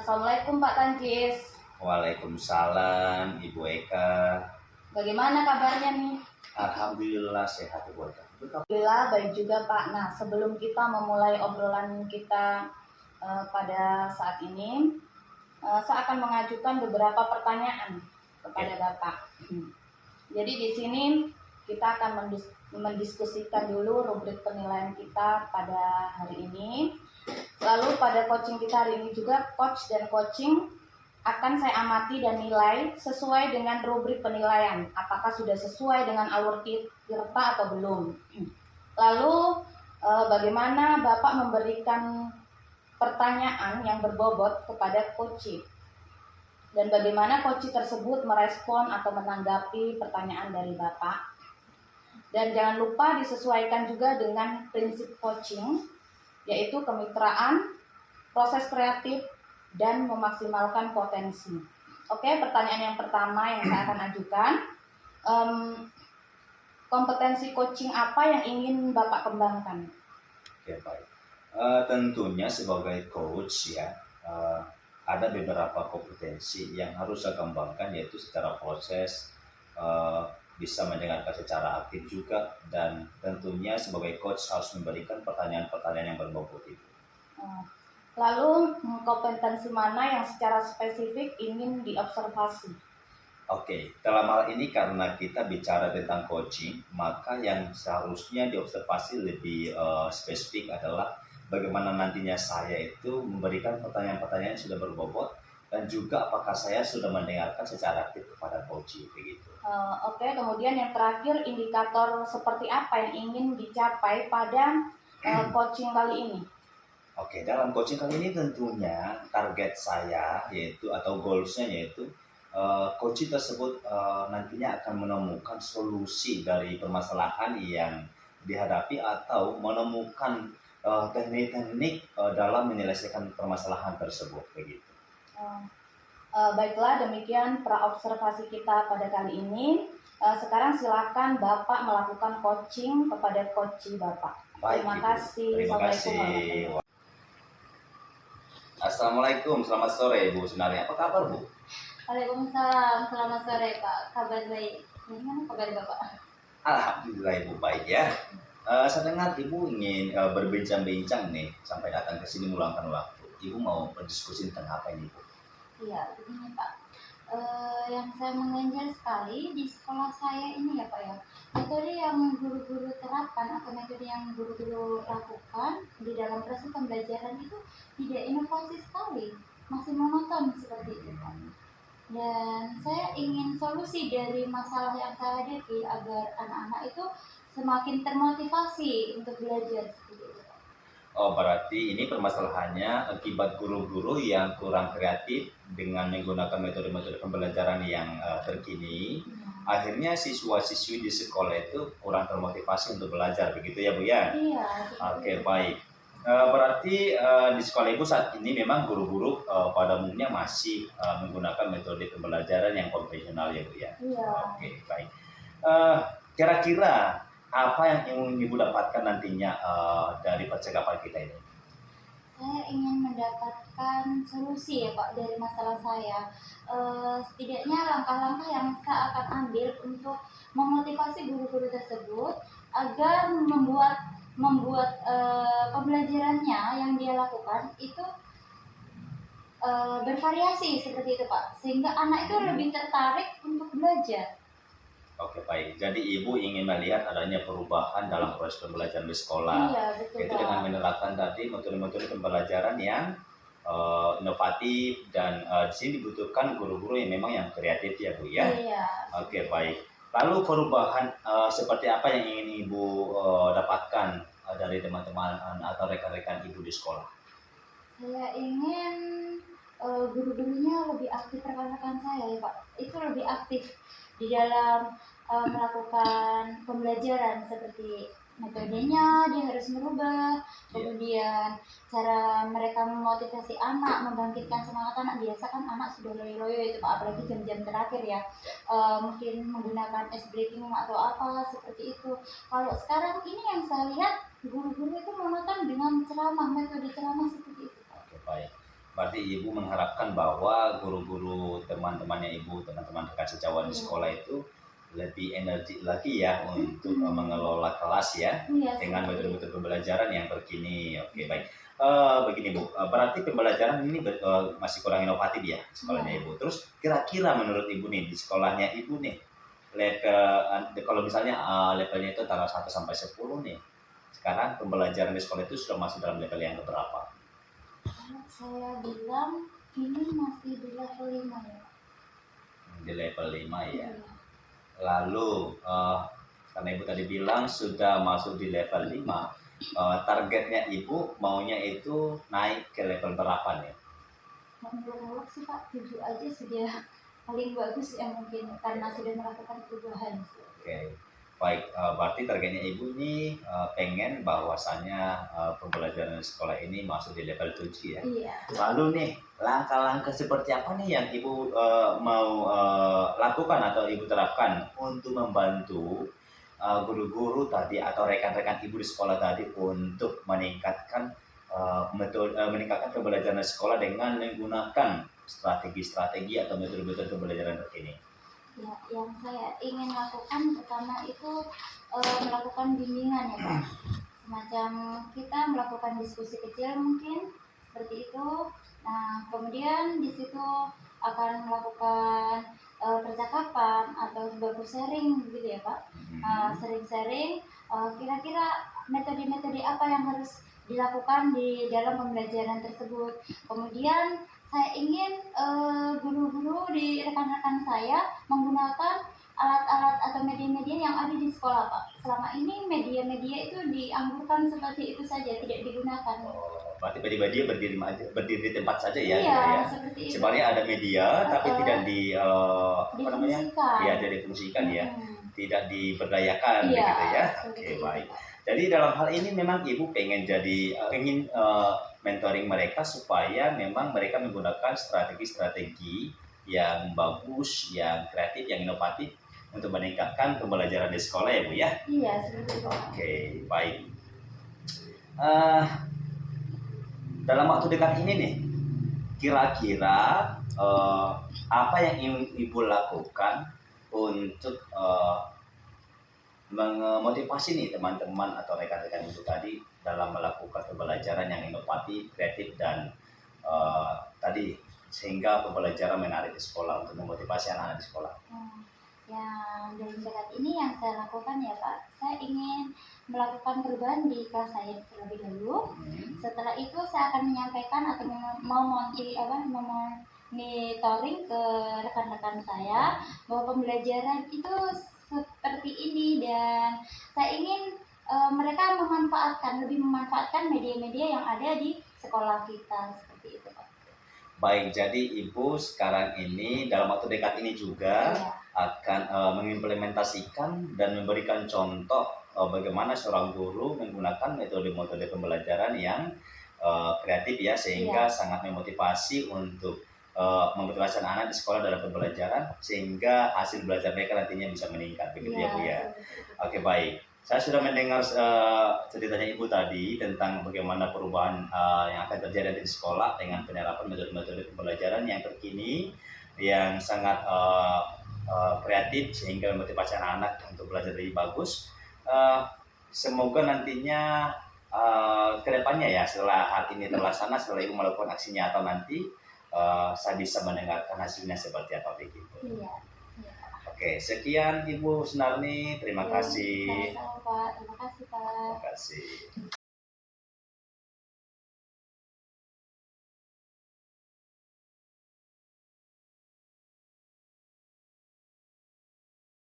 Assalamualaikum Pak Tanjis. Waalaikumsalam Ibu Eka. Bagaimana kabarnya nih? Alhamdulillah sehat Ibu Eka. Alhamdulillah baik juga Pak. Nah, sebelum kita memulai obrolan kita pada saat ini, saya akan mengajukan beberapa pertanyaan kepada Bapak. Jadi di sini kita akan mendiskusikan dulu rubrik penilaian kita pada hari ini. Lalu pada coaching kita hari ini juga, coach dan coaching akan saya amati dan nilai sesuai dengan rubrik penilaian. Apakah sudah sesuai dengan alur tirta atau belum. Lalu bagaimana Bapak memberikan pertanyaan yang berbobot kepada coaching. Dan bagaimana coaching tersebut merespon atau menanggapi pertanyaan dari Bapak. Dan jangan lupa disesuaikan juga dengan prinsip coaching, yaitu kemitraan, proses kreatif, dan memaksimalkan potensi. Oke, pertanyaan yang pertama yang saya akan ajukan, kompetensi coaching apa yang ingin Bapak kembangkan? Oke, baik. Tentunya sebagai coach ya, ada beberapa kompetensi yang harus saya kembangkan, yaitu secara proses, bisa mendengarkan secara aktif juga, dan tentunya sebagai coach harus memberikan pertanyaan-pertanyaan yang berbobot itu. Lalu kompetensi mana yang secara spesifik ingin diobservasi? Oke, dalam hal ini karena kita bicara tentang coaching, maka yang seharusnya diobservasi lebih spesifik adalah bagaimana nantinya saya itu memberikan pertanyaan-pertanyaan yang sudah berbobot, dan juga apakah saya sudah mendengarkan secara aktif kepada coaching begitu. Oke, kemudian yang terakhir, indikator seperti apa yang ingin dicapai pada coaching kali ini? Oke, dalam coaching kali ini tentunya target saya yaitu atau goalsnya yaitu coaching tersebut nantinya akan menemukan solusi dari permasalahan yang dihadapi atau menemukan teknik-teknik dalam menyelesaikan permasalahan tersebut begitu. Baiklah, demikian praobservasi kita pada kali ini. Sekarang silakan Bapak melakukan coaching kepada coach Bapak. Baik, terima kasih. Terima kasih. Assalamualaikum, selamat sore Bu Sunari. Apa kabar Bu? Waalaikumsalam, selamat sore Pak. Kabar baik. Gimana kabar Bapak? Alhamdulillah Ibu baik ya. Saya dengar Ibu ingin berbincang-bincang nih sampai datang ke sini meluangkan waktu. Ibu mau berdiskusi tentang apa ini Bu? Iya, begini Pak. Yang saya mengganjal sekali di sekolah saya ini ya Pak ya, metode yang guru-guru terapkan atau metode yang guru-guru lakukan di dalam proses pembelajaran itu tidak inovasi sekali, masih monoton seperti itu Pak. Dan saya ingin solusi dari masalah yang saya hadapi agar anak-anak itu semakin termotivasi untuk belajar seperti itu Pak. Oh, berarti ini permasalahannya akibat guru-guru yang kurang kreatif dengan menggunakan metode-metode pembelajaran yang terkini. Akhirnya siswa-siswi di sekolah itu kurang termotivasi untuk belajar, begitu ya Bu ya? Iya. Oke, baik. Berarti di sekolah Ibu saat ini memang guru-guru pada umumnya masih menggunakan metode pembelajaran yang konvensional ya Bu ya? Iya. Oke, baik. Kira-kira apa yang ingin Ibu dapatkan nantinya dari percakapan kita ini? Saya ingin mendapatkan solusi ya Pak dari masalah saya. Setidaknya langkah-langkah yang saya akan ambil untuk memotivasi guru-guru tersebut agar membuat pembelajarannya yang dia lakukan itu bervariasi seperti itu Pak, sehingga anak itu lebih tertarik untuk belajar. Oke, baik. Jadi Ibu ingin melihat adanya perubahan dalam proses pembelajaran di sekolah. Iya, betul, Itu Pak. dengan menerapkan tadi metode-metode pembelajaran yang inovatif, dan di sini dibutuhkan guru-guru yang memang yang kreatif ya Bu ya. Iya. Oke, baik. Lalu perubahan seperti apa yang ingin Ibu dapatkan dari teman-teman atau rekan-rekan Ibu di sekolah? Saya ingin guru-gurunya lebih aktif, rekan-rekan saya ya Pak, itu lebih aktif di dalam melakukan pembelajaran, seperti metodenya dia harus merubah, kemudian cara mereka memotivasi anak, membangkitkan semangat anak. Biasa kan anak sudah loyo-loyo itu Pak, apalagi jam-jam terakhir ya, mungkin menggunakan ice breaking atau apa seperti itu. Kalau sekarang ini yang saya lihat guru-guru itu monoton dengan ceramah, metode ceramah seperti itu Pak. Oke, baik. berarti ibu mengharapkan bahwa guru-guru teman-temannya ibu, teman-teman rekan sejawat di sekolah itu lebih energi lagi ya untuk mengelola kelas ya, Iya, dengan seperti itu. metode-metode pembelajaran yang terkini. Oke, baik. Begini Bu, berarti pembelajaran ini masih kurang inovatif ya sekolahnya Ibu. Terus kira-kira menurut Ibu nih di sekolahnya Ibu nih, level kalau misalnya levelnya itu antara 1 sampai 10 nih. Sekarang pembelajaran di sekolah itu sudah masuk dalam level yang berapa? Kalau saya bilang ini masih di level 5 ya. Di level 5 ya. Iya. Lalu karena Ibu tadi bilang sudah masuk di level 5, targetnya Ibu maunya itu naik ke level berapa nih? Menurut sih Pak, 7 aja sudah paling bagus ya mungkin karena sudah melakukan perubahan. Oke, baik. Berarti targetnya Ibu ini pengen bahwasannya pembelajaran di sekolah ini masuk di level 7 ya. Iya. Lalu nih, langkah-langkah seperti apa nih yang Ibu mau lakukan atau Ibu terapkan untuk membantu guru-guru tadi atau rekan-rekan Ibu di sekolah tadi untuk meningkatkan meningkatkan pembelajaran di sekolah dengan menggunakan strategi-strategi atau metode-metode pembelajaran terkini? Ya, yang saya ingin lakukan pertama itu melakukan bimbingan ya Pak. Semacam kita melakukan diskusi kecil mungkin seperti itu. Nah, kemudian di situ akan melakukan percakapan atau sebuah sharing gitu ya Pak. Sering-sharing kira-kira metode-metode apa yang harus dilakukan di dalam pembelajaran tersebut. Kemudian saya ingin guru-guru di rekan-rekan saya menggunakan alat-alat atau media-media yang ada di sekolah Pak. Selama ini media-media itu dianggurkan seperti itu saja, tidak digunakan. Berarti media berdiri di tempat saja ya? Iya, ya? seperti itu. Sebenarnya ada media tapi tidak difungsikan. Ya, tidak difungsikan ya, tidak diberdayakan Iya, gitu ya. Oke, itu. baik. Jadi dalam hal ini memang Ibu pengen ingin mentoring mereka supaya memang mereka menggunakan strategi-strategi yang bagus, yang kreatif, yang inovatif untuk meningkatkan pembelajaran di sekolah ya Bu ya. Iya, seperti itu. Oke, baik. Dalam waktu dekat ini nih, kira-kira apa yang ingin Ibu lakukan untuk memotivasi nih teman-teman atau rekan-rekan Ibu tadi dalam melakukan pembelajaran yang inovatif, kreatif, dan tadi sehingga pembelajaran menarik di sekolah untuk memotivasi anak-anak di sekolah? Yang dalam dekat ini yang saya lakukan ya Pak, saya ingin melakukan perubahan di kelas saya terlebih dahulu. Setelah itu saya akan menyampaikan atau monitoring ke rekan-rekan saya bahwa pembelajaran itu seperti ini, dan saya ingin mereka lebih memanfaatkan media-media yang ada di sekolah kita seperti itu Pak. Baik, jadi Ibu sekarang ini dalam waktu dekat ini juga akan mengimplementasikan dan memberikan contoh bagaimana seorang guru menggunakan metode-metode pembelajaran yang kreatif ya, sehingga sangat memotivasi untuk memotivasi anak di sekolah dalam pembelajaran sehingga hasil belajar mereka nantinya bisa meningkat, begitu ya Bu ya. Oke, baik. Saya sudah mendengar ceritanya Ibu tadi tentang bagaimana perubahan yang akan terjadi di sekolah dengan penerapan metode-metode pembelajaran yang terkini, yang sangat kreatif sehingga memotivasi anak-anak untuk belajar lebih bagus. Semoga nantinya kedepannya ya, setelah hal ini terlaksana, setelah Ibu melakukan aksi nyata nanti, saya bisa mendengarkan hasilnya seperti apa begitu. Iya. Oke, sekian Ibu Sunarni, terima kasih. Sama-sama Pak, terima kasih Pak. Terima kasih.